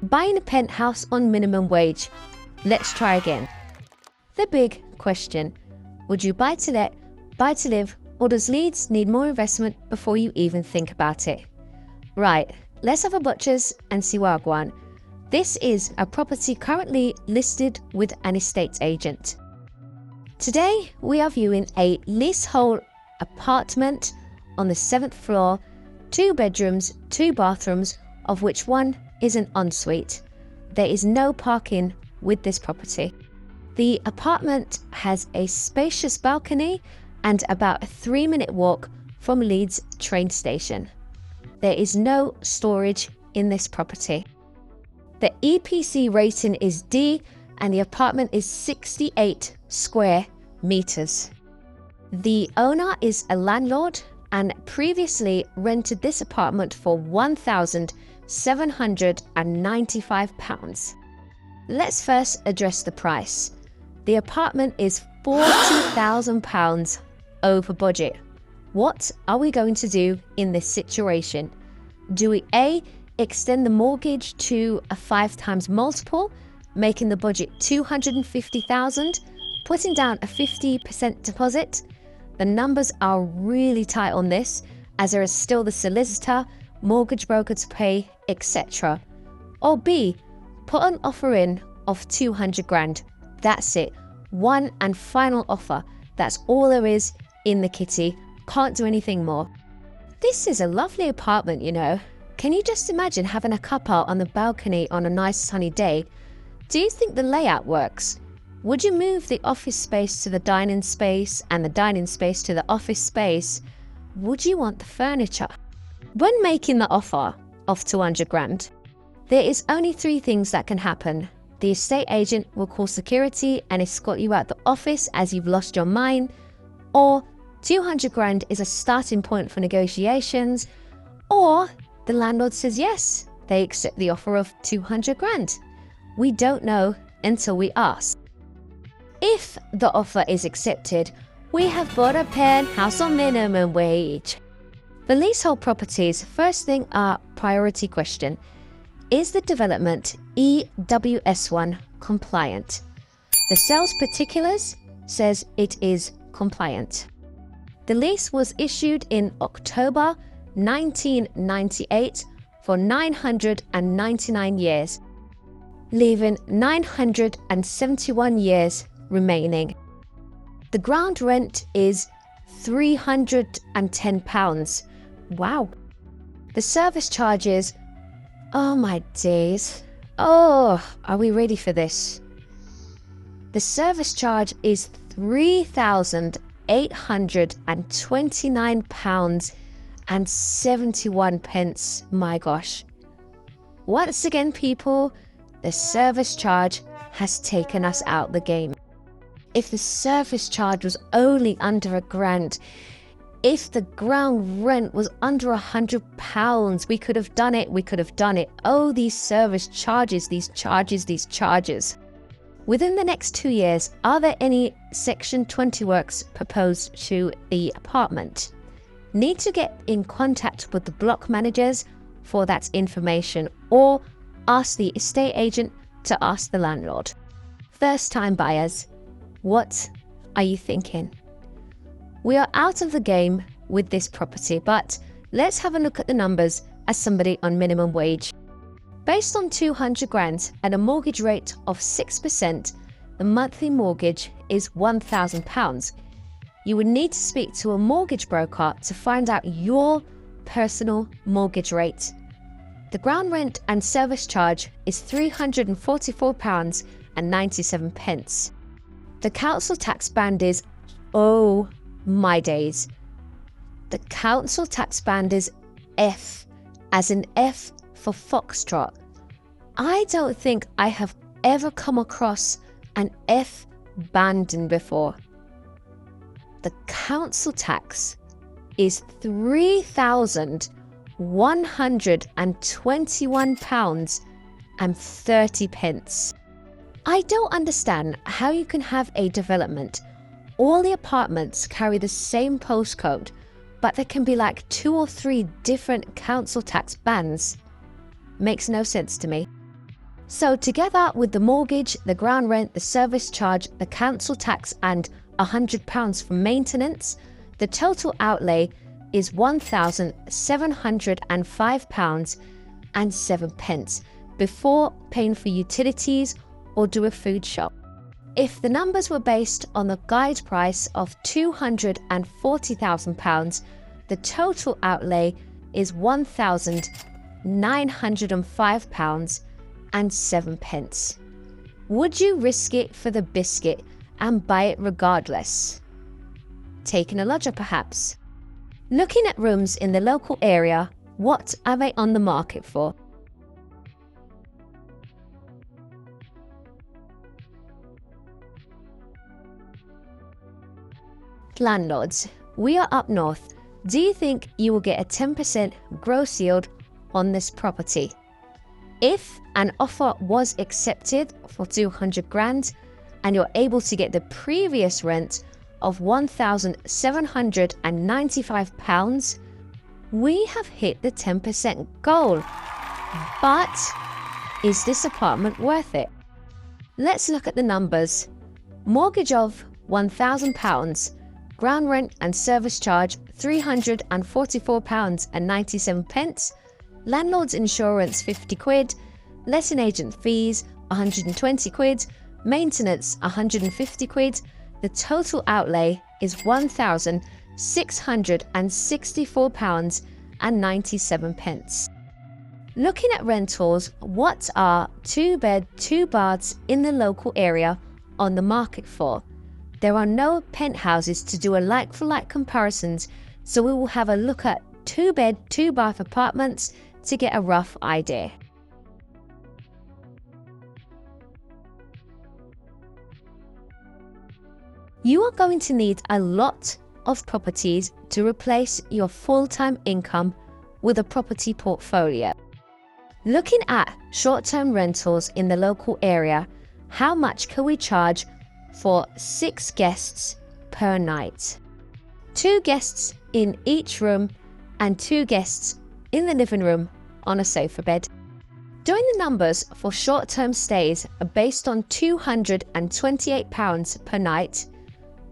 Buying a penthouse on minimum wage. Let's try again. The big question: would you buy to let, buy to live, or does Leeds need more investment before you even think about it? Right, let's have a butchers and see wagwan. This is a property currently listed with an estate agent. Today we are viewing a leasehold apartment on the 7th floor, 2 bedrooms, 2 bathrooms, of which one is an ensuite. There is no parking with this property. The apartment has a spacious balcony and about a 3-minute walk from Leeds train station. There is no storage in this property. The EPC rating is D and the apartment is 68 square meters. The owner is a landlord and previously rented this apartment for £1,795. Let's first address the price. The apartment is £40,000 over budget. What are we going to do in this situation? Do we A, extend the mortgage to a 5 times multiple, making the budget £250,000, putting down a 50% deposit? The numbers are really tight on this, as there is still the solicitor, mortgage broker to pay, etc. Or B, put an offer in of 200 grand. That's it. One and final offer. That's all there is in the kitty. Can't do anything more. This is a lovely apartment, you know. Can you just imagine having a cup out on the balcony on a nice sunny day? Do you think the layout works? Would you move the office space to the dining space and the dining space to the office space? Would you want the furniture? When making the offer of 200 grand, there is only 3 things that can happen. The estate agent will call security and escort you out the office as you've lost your mind, or 200 grand is a starting point for negotiations, or the landlord says yes, they accept the offer of 200 grand. We don't know until we ask. If the offer is accepted, we have bought a penthouse on minimum wage. For leasehold properties, first thing are priority question. Is the development EWS1 compliant? The sales particulars says it is compliant. The lease was issued in October 1998 for 999 years, leaving 971 years remaining. The ground rent is £310. Wow. The service charges, oh my days. Oh, are we ready for this? The service charge is £3,829.71. My gosh. Once again, people, the service charge has taken us out the game. If the service charge was only under £1,000, if the ground rent was under £100, we could have done it. Oh, these service charges, these charges. Within the next 2 years, are there any Section 20 works proposed to the apartment? Need to get in contact with the block managers for that information, or ask the estate agent to ask the landlord. First time buyers, what are you thinking? We are out of the game with this property, but let's have a look at the numbers as somebody on minimum wage. Based on 200 grand and a mortgage rate of 6%, the monthly mortgage is £1,000. You would need to speak to a mortgage broker to find out your personal mortgage rate. The ground rent and service charge is £344.97. The council tax band is, oh my days. The council tax band is F, as in F for Foxtrot. I don't think I have ever come across an F banding before. The council tax is £3,121.30. I don't understand how you can have a development. All the apartments carry the same postcode, but there can be like 2 or 3 different council tax bands. Makes no sense to me. So together with the mortgage, the ground rent, the service charge, the council tax and £100 for maintenance, the total outlay is £1,705.07 before paying for utilities or do a food shop. If the numbers were based on the guide price of £240,000, the total outlay is £1,905.07. Would you risk it for the biscuit and buy it regardless? Taking a lodger perhaps? Looking at rooms in the local area, what are they on the market for? Landlords, we are up north. Do you think you will get a 10% gross yield on this property? If an offer was accepted for 200 grand and you're able to get the previous rent of £1,795, we have hit the 10% goal. But is this apartment worth it? Let's look at the numbers. Mortgage of £1,000, ground rent and service charge £344.97, landlord's insurance 50 quid, letting agent fees 120 quid, maintenance 150 quid, the total outlay is £1,664.97. Looking at rentals, what are 2-bed, 2 baths in the local area on the market for? There are no penthouses to do a like-for-like comparisons, so we will have a look at 2-bed, 2-bath apartments to get a rough idea. You are going to need a lot of properties to replace your full-time income with a property portfolio. Looking at short-term rentals in the local area, how much can we charge for 6 guests per night? 2 guests in each room and 2 guests in the living room on a sofa bed. Doing the numbers for short-term stays are based on £228 per night,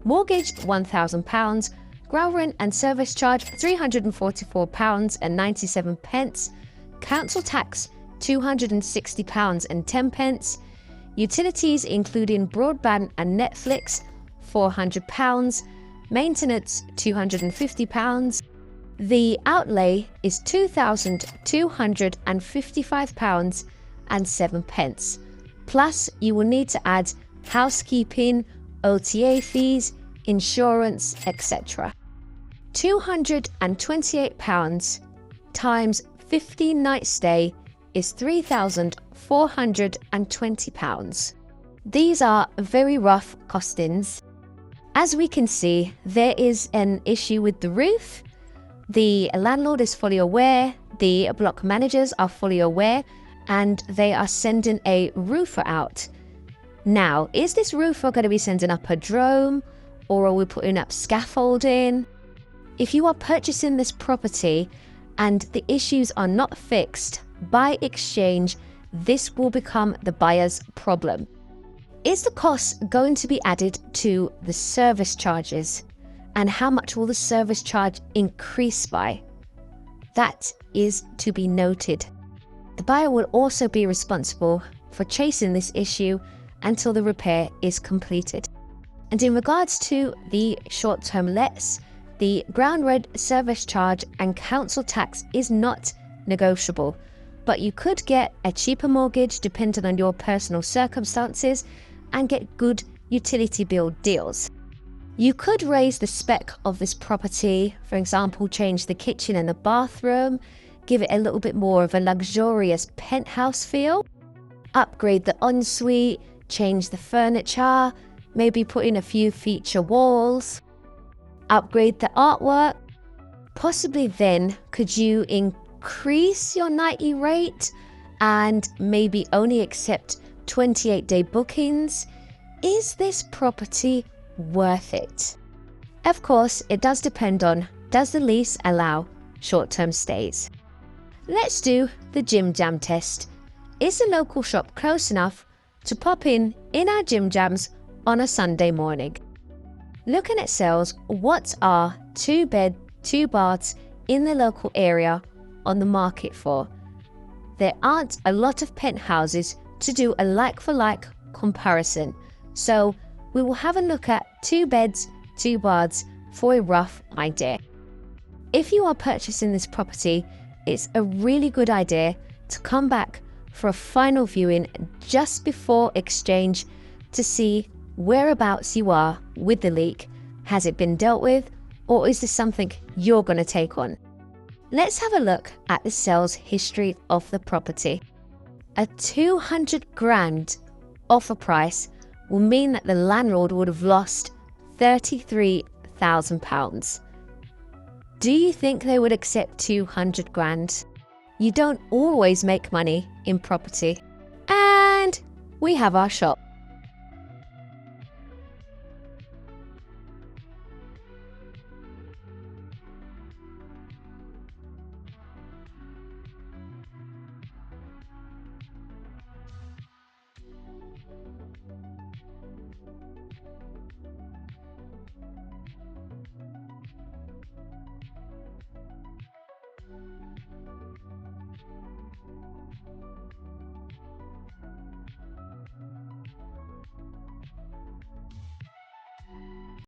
mortgage £1,000, ground rent and service charge £344.97, council tax £260.10, utilities including broadband and Netflix £400, maintenance £250. The outlay is £2,255.07. Plus you will need to add housekeeping, OTA fees, insurance, etc. £228 times 15 night stay is £3,420. These are very rough costings. As we can see, there is an issue with the roof. The landlord is fully aware, the block managers are fully aware, and they are sending a roofer out. Now, is this roofer going to be sending up a drone, or are we putting up scaffolding? If you are purchasing this property and the issues are not fixed, by exchange, this will become the buyer's problem. Is the cost going to be added to the service charges? And how much will the service charge increase by? That is to be noted. The buyer will also be responsible for chasing this issue until the repair is completed. And in regards to the short-term lets, the ground rent, service charge and council tax is not negotiable, but you could get a cheaper mortgage depending on your personal circumstances and get good utility bill deals. You could raise the spec of this property, for example, change the kitchen and the bathroom, give it a little bit more of a luxurious penthouse feel, upgrade the ensuite, change the furniture, maybe put in a few feature walls, upgrade the artwork. Possibly then could you increase your nightly rate and maybe only accept 28-day bookings? Is this property worth it? Of course, it does depend on, does the lease allow short-term stays? Let's do the Jim Jam test. Is the local shop close enough to pop in our gym jams on a Sunday morning? Looking at sales, what are 2-bed, 2 baths in the local area on the market for? There aren't a lot of penthouses to do a like-for-like comparison, so we will have a look at 2 beds, 2 baths for a rough idea. If you are purchasing this property, it's a really good idea to come back for a final viewing just before exchange to see whereabouts you are with the leak. Has it been dealt with, or is this something you're going to take on? Let's have a look at the sales history of the property. A 200 grand offer price will mean that the landlord would have lost £33,000. Do you think they would accept 200 grand? You don't always make money in property. And we have our shop.